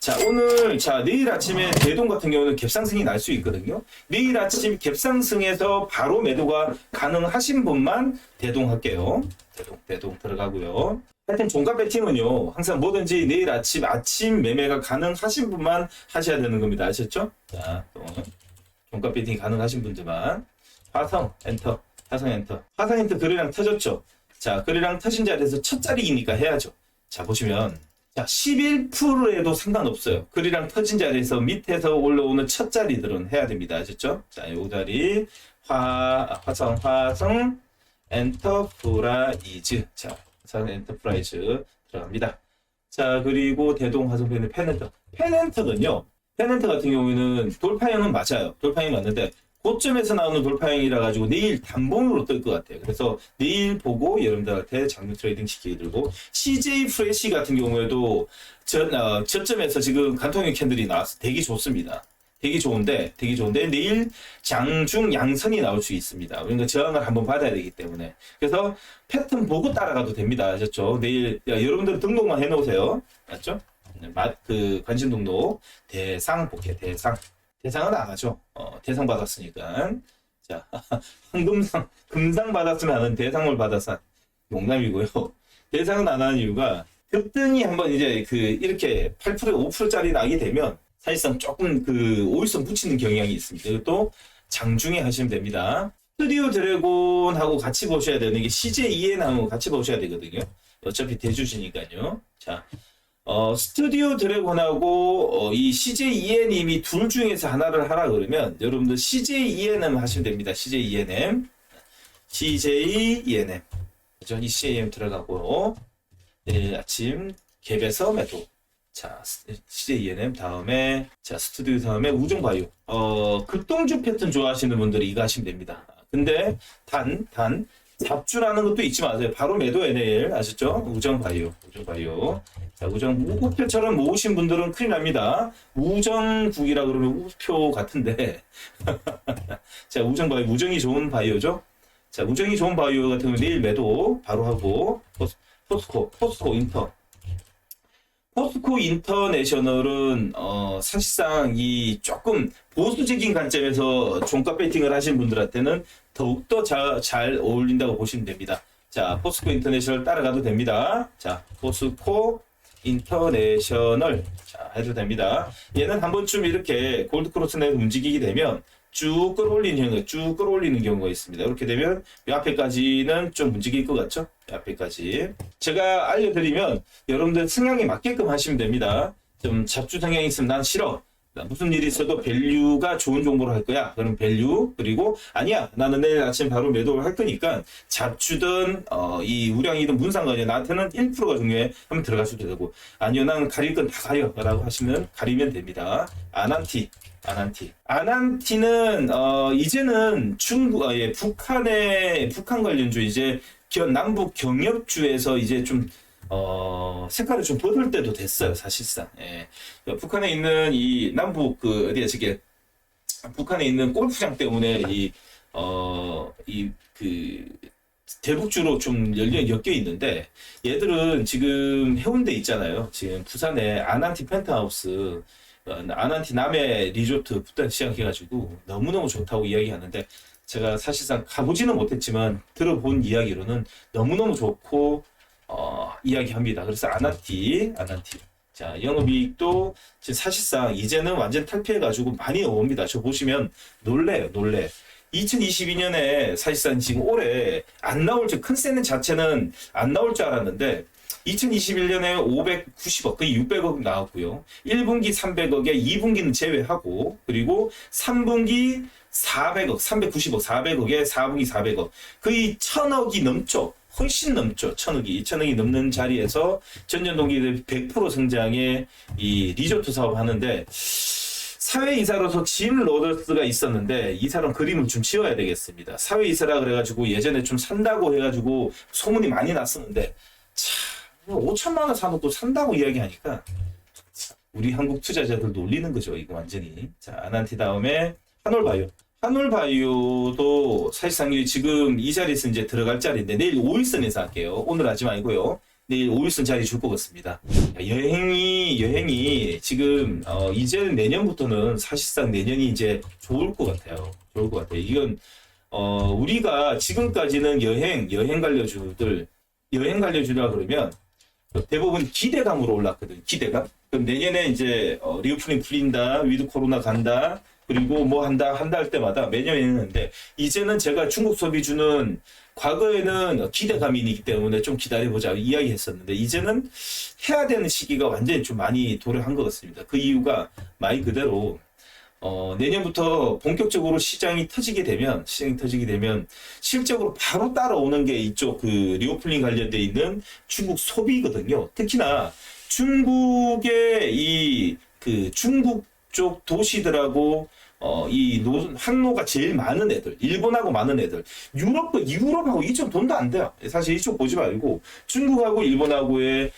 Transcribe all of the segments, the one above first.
자, 오늘, 자, 내일 아침에 대동 같은 경우는 갭상승이 날 수 있거든요. 내일 아침 갭상승에서 바로 매도가 가능하신 분만 대동할게요. 대동 들어가고요. 하여튼 종가 배팅은요, 항상 뭐든지 내일 아침 매매가 가능하신 분만 하셔야 되는 겁니다. 아셨죠? 자, 종가 배팅이 가능하신 분들만. 화성 엔터. 화성 엔터 거래량 터졌죠? 자, 거래량 터진 자리에서 첫 자리이니까 해야죠. 자, 보시면. 자, 11%에도 상관없어요. 거래량 터진 자리에서 밑에서 올라오는 첫 자리들은 해야 됩니다. 아셨죠? 자, 요 자리. 화성 엔터프라이즈. 자, 화성 엔터프라이즈 들어갑니다. 자, 그리고 대동 화성펜의 펜엔터는요. 펜엔터 같은 경우에는 돌파형은 맞아요. 돌파형이 맞는데 고점에서 나오는 돌파형이라 가지고 내일 단봉으로 뜰 것 같아요. 그래서 내일 보고 여러분들한테 장중 트레이딩 시키게 들고 CJ 프레시 같은 경우에도 저점에서 지금 간통형 캔들이 나와서 되게 좋습니다. 되게 좋은데 내일 장중 양선이 나올 수 있습니다. 그러니까 저항을 한번 받아야 되기 때문에 그래서 패턴 보고 따라가도 됩니다. 아셨죠? 내일 여러분들 등록만 해놓으세요. 맞죠? 그 관심 등록 대상 볼게요. 대상은 안 하죠. 대상 받았으니까. 자, 금상 받았으면 하는 대상을 받아서 농담이고요. 대상은 안 하는 이유가 급등이 한번 이제 이렇게 8% 5%짜리 나게 되면 사실상 조금 오일선 붙이는 경향이 있습니다. 이것도 장중에 하시면 됩니다. 스튜디오 드래곤하고 같이 보셔야 되는 게 CJ2N하고 같이 보셔야 되거든요. 어차피 대주시니까요. 자. 스튜디오 드래곤하고 이 CJ2N님이 둘 중에서 하나를 하라 그러면 여러분들 CJ2NM 하시면 됩니다. CJ2NM 그죠? 이 CJ2NM 들어가고 내일 아침 갭에서 매도. 자, CJ2NM 다음에 자 스튜디오 다음에 우정바이오. 급동주 패턴 좋아하시는 분들이 이거 하시면 됩니다. 근데 단 잡주라는 것도 잊지 마세요. 바로 매도에 내일 아셨죠? 우정바이오. 자, 우표처럼 모으신 분들은 큰일 납니다. 우정국이라 그러면 우표 같은데. 자, 우정이 좋은 바이오죠? 자, 우정이 좋은 바이오 같은 경우는 내일 매도 바로 하고, 포스코 인터내셔널은, 사실상 이 조금 보수적인 관점에서 종가 배팅을 하신 분들한테는 더욱더 잘 어울린다고 보시면 됩니다. 자, 포스코 인터내셔널 따라가도 됩니다. 자, 포스코 인터내셔널. 자, 해도 됩니다. 얘는 한 번쯤 이렇게 골드크로스 내에서 움직이게 되면 쭉 끌어올리는 경우가 있습니다. 이렇게 되면 이 앞에까지는 좀 움직일 것 같죠? 이 앞에까지. 제가 알려드리면 여러분들 성향에 맞게끔 하시면 됩니다. 좀 잡주 성향이 있으면 난 싫어. 무슨 일이 있어도 밸류가 좋은 정보를 할 거야. 그럼 밸류. 그리고 아니야. 나는 내일 아침 바로 매도를 할 거니까 잡주든 이 우량이든 무슨 상관이야. 나한테는 1%가 중요해. 하면 들어갈 수도 되고. 아니요. 나는 가릴 건 다 가려. 라고 하시면 가리면 됩니다. 아난티는 이제는 북한 관련주 이제 남북 경협주에서 이제 좀 색깔을 좀 버릴 때도 됐어요, 사실상. 예. 북한에 있는 이 남북 북한에 있는 골프장 때문에 대북주로 좀 엮여 있는데 얘들은 지금 해운대 있잖아요. 지금 부산에 아난티 펜트하우스, 아난티 남해 리조트 부터 시작해가지고 너무너무 좋다고 이야기하는데 제가 사실상 가보지는 못했지만 들어본 이야기로는 너무너무 좋고 이야기합니다. 그래서 아난티. 자, 영업이익도 지금 사실상 이제는 완전 탈피해가지고 많이 나옵니다. 저 보시면 놀래요. 2022년에 사실상 지금 올해 안 나올 줄, 컨센트 자체는 안 나올 줄 알았는데 2021년에 590억, 거의 600억 나왔고요. 1분기 300억에 2분기는 제외하고 그리고 3분기 400억, 390억, 400억에 4분기 400억. 거의 1000억이 넘죠. 훨씬 넘죠. 1000억이 넘는 자리에서 전년 동기 대비 100% 성장의 이 리조트 사업 하는데 사회이사로서 짐 로더스가 있었는데 이 사람 그림을 좀 지어야 되겠습니다. 사회이사라 그래가지고 예전에 좀 산다고 해가지고 소문이 많이 났었는데 참 5천만 원 사놓고 산다고 이야기하니까 우리 한국 투자자들 놀리는 거죠. 이거 완전히. 자, 아난티 다음에 한올바이오도 사실상 지금 이 자리에서 이제 들어갈 자리인데 내일 5일선에서 할게요. 오늘 하지 말고요. 내일 5일선 자리 줄 것 같습니다. 여행이 지금 이제는 내년부터는 사실상 내년이 이제 좋을 것 같아요. 좋을 것 같아요. 이건 우리가 지금까지는 여행 관료주라 그러면 대부분 기대감으로 올랐거든. 기대감. 그럼 내년에 이제 리오프닝 풀린다, 위드 코로나 간다, 그리고 뭐 한다 할 때마다 매년 했는데, 이제는 제가 중국 소비주는 과거에는 기대감이기 때문에 좀 기다려보자 이야기했었는데, 이제는 해야 되는 시기가 완전히 좀 많이 도래한 것 같습니다. 그 이유가 말 그대로 내년부터 본격적으로 시장이 터지게 되면 실적으로 바로 따라오는 게 이쪽 그 리오플링 관련돼 있는 중국 소비거든요. 특히나 중국의 중국 쪽 도시들하고 이 항로가 제일 많은 애들, 일본하고 많은 애들, 유럽하고 이쪽 돈도 안 돼요. 사실 이쪽 보지 말고 중국하고 일본하고의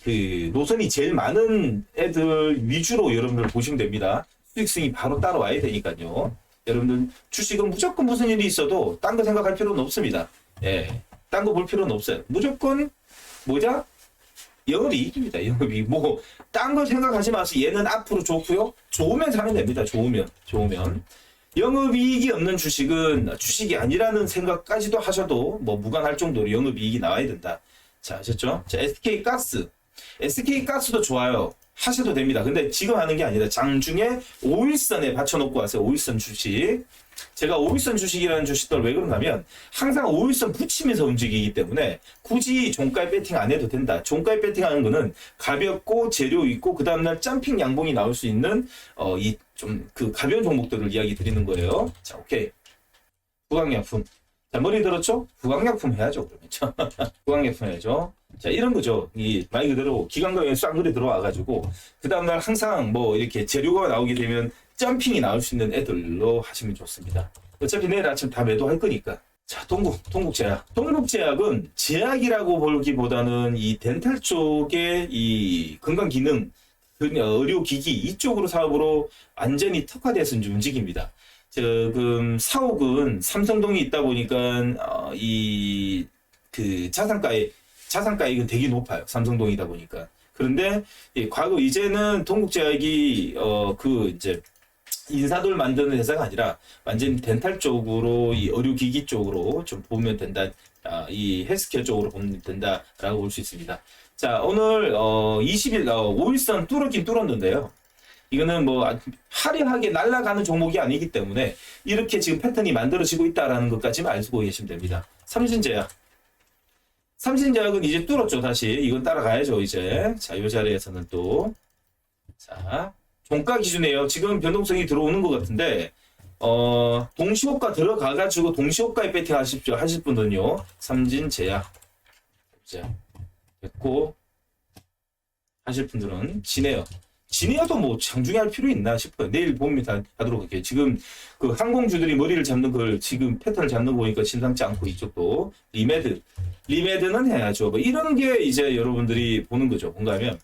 그 노선이 제일 많은 애들 위주로 여러분들 보시면 됩니다. 수익성이 바로 따라와야 되니까요. 여러분들 주식은 무조건 무슨 일이 있어도 딴 거 생각할 필요는 없습니다. 예, 딴 거 볼 필요는 없어요. 무조건 뭐자? 영업이익입니다. 영업이익. 뭐 딴 거 생각하지 마세요. 얘는 앞으로 좋고요. 좋으면 사면 됩니다. 좋으면. 영업이익이 없는 주식은 주식이 아니라는 생각까지도 하셔도 뭐 무관할 정도로 영업이익이 나와야 된다. 자, 아셨죠? 자, SK가스도 좋아요. 하셔도 됩니다. 근데 지금 하는 게 아니라 장중에 5일선에 받쳐놓고 와서 5일선 주식. 제가 5일선 주식이라는 주식들 왜 그러냐면 항상 5일선 붙이면서 움직이기 때문에 굳이 종가에 배팅 안 해도 된다. 종가에 배팅하는 거는 가볍고 재료 있고 그 다음날 점핑 양봉이 나올 수 있는 그 가벼운 종목들을 이야기 드리는 거예요. 자, 오케이. 구강약품. 자, 머리 들었죠? 구강약품 해야죠, 그러면. 구강약품 해야죠. 자, 이런 거죠. 말 그대로 기관광에 쌍그리 들어와가지고, 그 다음날 항상 뭐 이렇게 재료가 나오게 되면 점핑이 나올 수 있는 애들로 하시면 좋습니다. 어차피 내일 아침 다 매도할 거니까. 자, 동국제약. 동국제약은 제약이라고 보기보다는 이 덴탈 쪽의 이 건강기능, 의료기기 이쪽으로 사업으로 완전히 특화돼서 움직입니다. 지금 사옥은 삼성동이 있다 보니까 그 자산가액은 되게 높아요. 삼성동이다 보니까. 그런데 과거 이제는 동국제약이 이제 인사돌 만드는 회사가 아니라 완전히 덴탈 쪽으로 이 의료기기 쪽으로 좀 보면 된다. 이 헬스케어 쪽으로 보면 된다라고 볼 수 있습니다. 자, 오늘 20일 5일선 뚫었긴 뚫었는데요. 이거는 뭐 화려하게 날아가는 종목이 아니기 때문에 이렇게 지금 패턴이 만들어지고 있다라는 것까지만 알고 계시면 됩니다. 삼진제약은 이제 뚫었죠. 다시 이건 따라가야죠. 이제 자, 이 자리에서는 또 자, 종가 기준이에요. 지금 변동성이 들어오는 것 같은데 동시호가 들어가가지고 동시호가에 배팅 하실 분은요, 삼진제약 됐고, 하실 분들은 진해야도 뭐 장중에 할 필요 있나 싶어요. 내일 봅니다. 하도록 할게요. 지금 그 항공주들이 머리를 잡는 걸 지금 패턴을 잡는 거 보니까 심상치 않고, 이쪽도 리메드는 해야죠. 뭐 이런 게 이제 여러분들이 보는 거죠. 뭔가 하면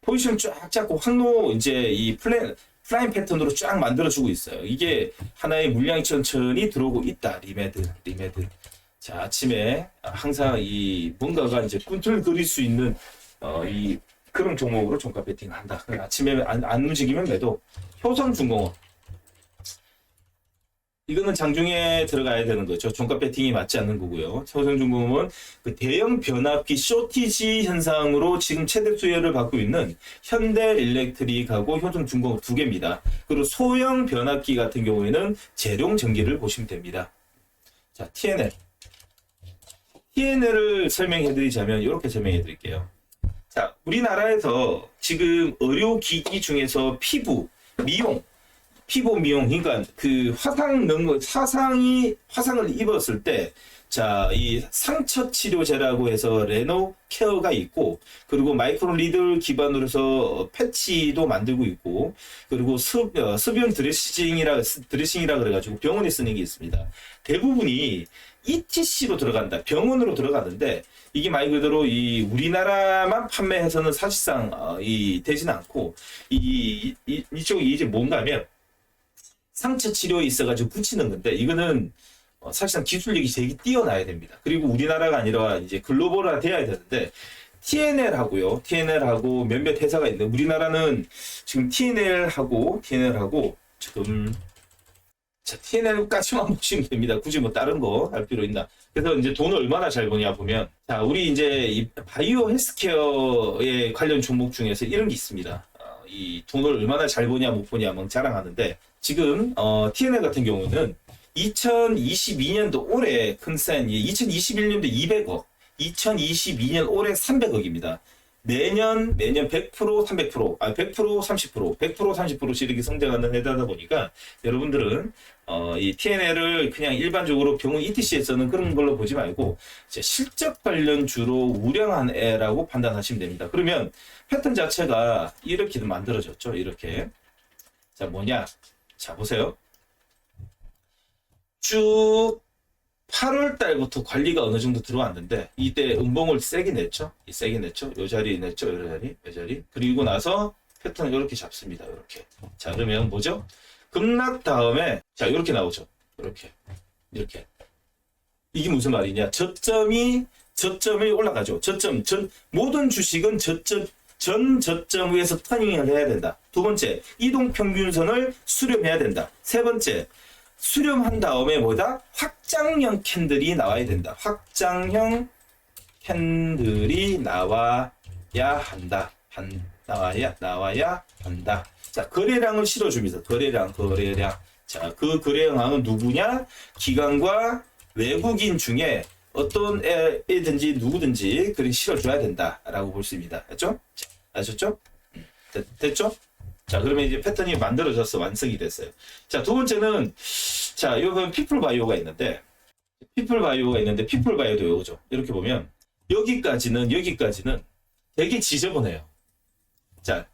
포지션 쫙 잡고 항로 이제 이 플라잉 패턴으로 쫙 만들어주고 있어요. 이게 하나의 물량이 천천히 들어오고 있다. 리메드. 자, 아침에 항상 이 뭔가가 이제 꿈틀 그릴 수 있는 이 그런 종목으로 종가 배팅을 한다. 아침에 안 움직이면 매도. 효성중공업. 이거는 장중에 들어가야 되는 거죠. 종가 배팅이 맞지 않는 거고요. 효성중공업은 그 대형 변압기 쇼티지 현상으로 지금 최대 수혜를 받고 있는 현대일렉트릭하고 효성중공업 두 개입니다. 그리고 소형 변압기 같은 경우에는 재룡전기를 보시면 됩니다. 자, TNL을 설명해 드리자면 이렇게 설명해 드릴게요. 자, 우리나라에서 지금 의료기기 중에서 피부 미용, 그러니까 그 화상을 입었을 때, 자, 이 상처 치료제라고 해서 레노 케어가 있고, 그리고 마이크로 리들 기반으로 해서 패치도 만들고 있고, 그리고 습연 드레싱이라 그래가지고 병원에 쓰는 게 있습니다. 대부분이 ETC로 들어간다. 병원으로 들어가는데, 이게 말 그대로 이 우리나라만 판매해서는 사실상 되진 않고, 이쪽이 이제 뭔가 하면 상처 치료에 있어가지고 붙이는 건데, 이거는 사실상 기술력이 되게 뛰어나야 됩니다. 그리고 우리나라가 아니라 이제 글로벌화 돼야 되는데 TNL하고요. TNL하고 몇몇 회사가 있는데 우리나라는 지금 TNL하고 지금 자, TNL까지만 보시면 됩니다. 굳이 뭐 다른 거 할 필요 있나. 그래서 이제 돈을 얼마나 잘 버냐 보면 자, 우리 이제 이 바이오 헬스케어에 관련 종목 중에서 이런 게 있습니다. 이 돈을 얼마나 잘 버냐 못 버냐 뭐 자랑하는데 지금 TNL 같은 경우는 2022년도 올해 큰센이 2021년도 200억, 2022년 올해 300억입니다. 매년 100%, 300%, 100%, 30%, 100%, 30%씩 이렇게 성장하는 회사다 보니까 여러분들은 이 TNL을 그냥 일반적으로 병원 ETC에서는 그런 걸로 보지 말고 이제 실적 관련주로 우량한 애라고 판단하시면 됩니다. 그러면 패턴 자체가 이렇게 만들어졌죠. 이렇게. 자, 뭐냐? 자, 보세요. 쭉 8월 달부터 관리가 어느 정도 들어왔는데 이때 음봉을 세게 냈죠. 세게 냈죠. 요 자리 냈죠. 요 자리. 그리고 나서 패턴을 이렇게 잡습니다. 이렇게. 자, 그러면 뭐죠? 급락 다음에 자, 이렇게 나오죠. 이렇게. 이게 무슨 말이냐? 저점이 올라가죠. 모든 주식은 전 저점 위에서 터닝을 해야 된다. 두 번째, 이동평균선을 수렴해야 된다. 세 번째, 수렴한 다음에 뭐다? 확장형 캔들이 나와야 된다. 확장형 캔들이 나와야 한다. 나와야 한다. 자, 거래량을 실어줍니다. 거래량. 자, 그 거래량은 누구냐? 기관과 외국인 중에 어떤 애든지 누구든지 그리 실어줘야 된다라고 볼 수 있습니다. 알죠? 아셨죠? 됐죠? 자, 그러면 이제 패턴이 만들어져서 완성이 됐어요. 자, 두 번째는, 자, 요건 피플바이오가 있는데, 피플바이오도 요거죠. 이렇게 보면, 여기까지는 되게 지저분해요. 자,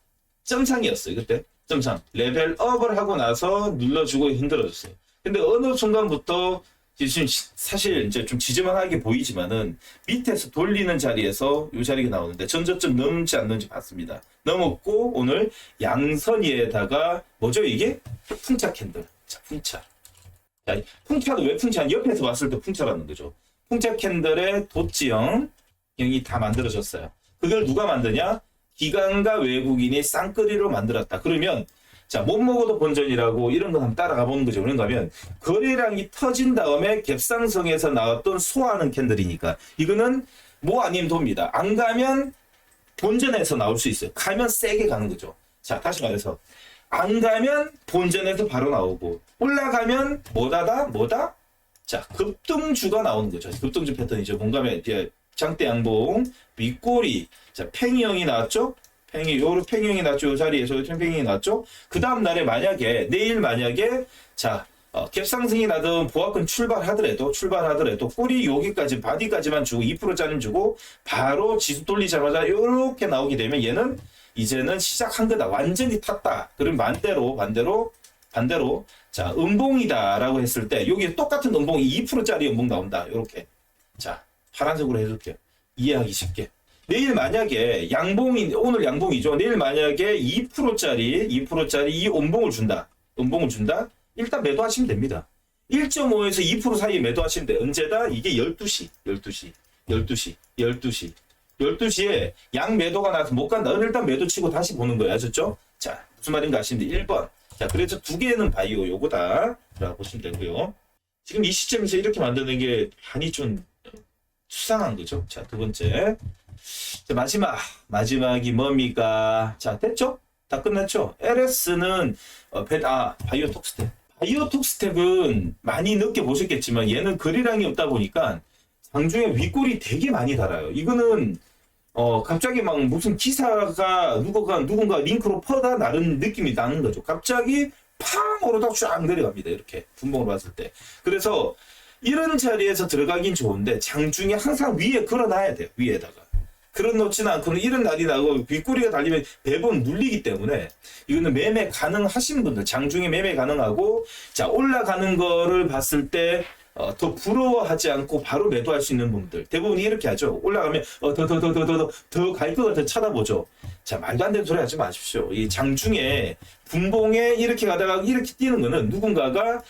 점상이었어요, 그때. 점상. 레벨업을 하고 나서 눌러주고 흔들어줬어요. 근데 어느 순간부터, 지금 사실 이제 좀 지저분하게 보이지만은 밑에서 돌리는 자리에서 이 자리가 나오는데 전저점 넘지 않는지 봤습니다. 넘었고 오늘 양선 위에다가 뭐죠 이게? 풍차 캔들. 자, 풍차. 자, 풍차는 왜 풍차? 옆에서 봤을 때 풍차라는 거죠. 풍차 캔들의 도지형이 다 만들어졌어요. 그걸 누가 만드냐? 기관과 외국인이 쌍끌이로 만들었다. 그러면 자, 못 먹어도 본전이라고 이런 거 한번 따라가 보는 거죠. 그런가 하면 거래량이 터진 다음에 갭상승에서 나왔던 소화하는 캔들이니까 이거는 뭐 아니면 돕니다. 안 가면 본전에서 나올 수 있어요. 가면 세게 가는 거죠. 자, 다시 말해서 안 가면 본전에서 바로 나오고 올라가면 뭐다? 자, 급등주가 나오는 거죠. 급등주 패턴이죠. 뭔가면 장대 양봉, 윗꼬리, 자, 팽이형이 나왔죠? 팽이형이 나왔죠. 요 자리에서 팽이형이 나왔죠. 그 다음 날에 내일 만약에, 자, 갭상승이 나든 보합권 출발하더라도 꼬리 여기까지, 바디까지만 주고 2%짜리 주고 바로 지수 돌리자마자 이렇게 나오게 되면 얘는 이제는 시작한 거다. 완전히 탔다. 그럼 반대로, 자, 음봉이다라고 했을 때 여기 똑같은 음봉이 2%짜리 음봉 나온다. 이렇게. 자, 파란색으로 해줄게요. 이해하기 쉽게. 내일 만약에 오늘 양봉이죠. 내일 만약에 2%짜리 이 음봉을 준다. 일단 매도하시면 됩니다. 1.5에서 2% 사이에 매도하시면 돼. 언제다? 이게 12시에 양 매도가 나서 못 간다. 일단 매도 치고 다시 보는 거예요. 아셨죠? 자, 무슨 말인가 아시는데 1번. 자, 그래서 두 개는 바이오 요거다. 라고 보시면 되고요. 지금 이 시점에서 이렇게 만드는 게 많이 좀 수상한 거죠. 자, 두 번째. 자, 마지막이 뭡니까? 자, 됐죠? 다 끝났죠? LS는 바이오톡스텝. 바이오톡스텝은 많이 늦게 보셨겠지만 얘는 거래량이 없다 보니까 장중에 윗골이 되게 많이 달아요. 이거는 갑자기 막 무슨 기사가 누군가 링크로 퍼다 나른 느낌이 나는 거죠. 갑자기 팡 오르다 쫙 내려갑니다. 이렇게 분봉으로 봤을 때. 그래서 이런 자리에서 들어가긴 좋은데 장중에 항상 위에 걸어놔야 돼요. 위에다가. 걸어놓지는 않고는 이런 날이 나고 윗꼬리가 달리면 매번 눌리기 때문에 이거는 매매 가능하신 분들, 장중에 매매 가능하고, 자, 올라가는 거를 봤을 때 더 부러워하지 않고 바로 매도할 수 있는 분들 대부분이 이렇게 하죠. 올라가면 더 갈 것 같아 쳐다보죠. 자, 말도 안 되는 소리 하지 마십시오. 이 장중에 분봉에 이렇게 가다가 이렇게 뛰는 거는 누군가가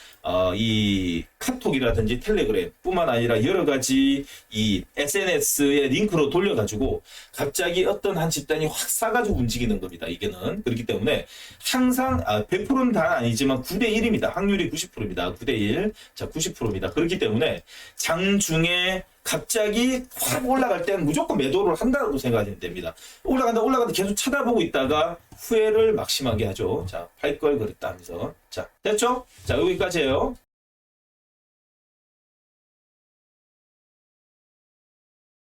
이 카톡이라든지 텔레그램 뿐만 아니라 여러 가지 이 SNS의 링크로 돌려가지고 갑자기 어떤 한 집단이 확 싸가지고 움직이는 겁니다. 이게는. 그렇기 때문에 항상 100%는 다 아니지만 9대1입니다. 확률이 90%입니다. 9대1. 자, 90%입니다. 그렇기 때문에 장중에 갑자기 확 올라갈 때는 무조건 매도를 한다고 생각하시면 됩니다. 올라간다 계속 쳐다보고 있다가 후회를 막심하게 하죠. 자, 팔 걸 그랬다 하면서. 자, 됐죠? 자, 여기까지예요.